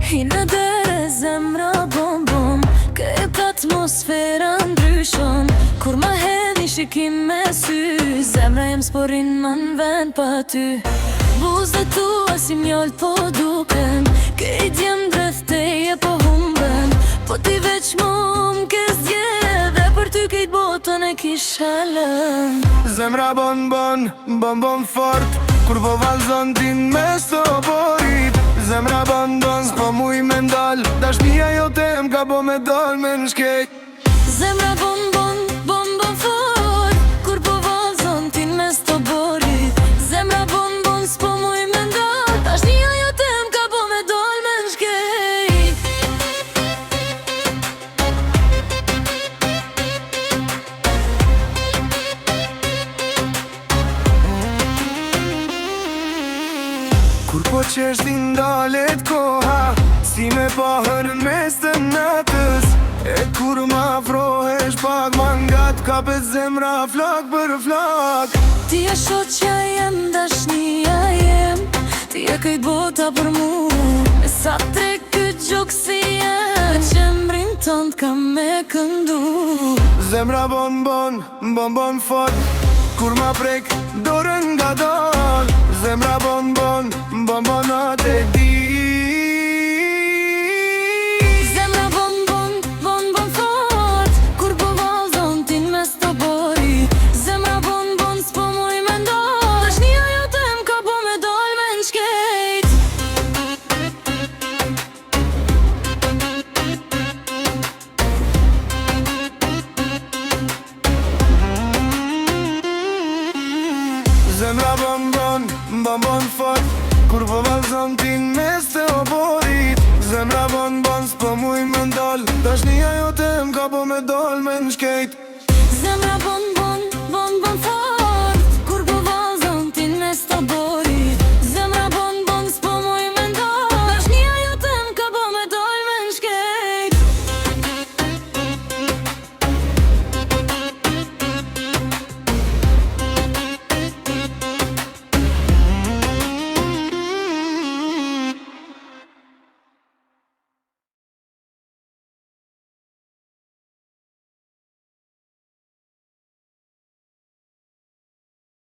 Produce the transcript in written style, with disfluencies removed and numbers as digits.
Hina dere zemra bom bom, këtë atmosfera ndryshon. Kur ma hedhi shikim me sy, zemra jem s'porin ma n'ven pa ty. Buzët tua si mjoll po duken, kejt jem dreth teje po humben. Po ti veç mu m'ke zgjedhe, për ty kejt botën e kisha lën. Zemra bon bon, bon bon fort, kur po valzon tin me stoporit. Zemra bon bon, s'po muj me ndal, dashnia jote m'ka po me dal me n'shkejt. Zemra bon bon, bon bon fort, kur po valzon tin me stoporit. Zemra bon bon, s'po muj me ndal, dashnia jote m'ka po me dal me n'shkejt. Kur po qesh ti ndalet koha, si me pahën mes të natës. E kur ma afrohesh pak ma ngat, kapet zemra flak për flak. Ti e shoqja jem, dashnia jem, ti e kejt bota për mu. Me sa trek këtë gjok si jem, qemrin ton t'ka me këndu. Zemra bon bon, bon bon fort, kur ma prek dorën nga dal. Zemra bon bon, bon bon atë e di. Zemra bon bon, bon bon fort, kur po valzon tin me stoporit. Zemra bon bon, s'po muj me ndal, dashnia jote m'ka po me dal me n'shkejt. Zemra bon bon, bon bon fort, kur po valzon tin mes të oporit. Zemra bon bon, s'po muj me ndal, dashnia jote m'ka po me dal me n'shkejt.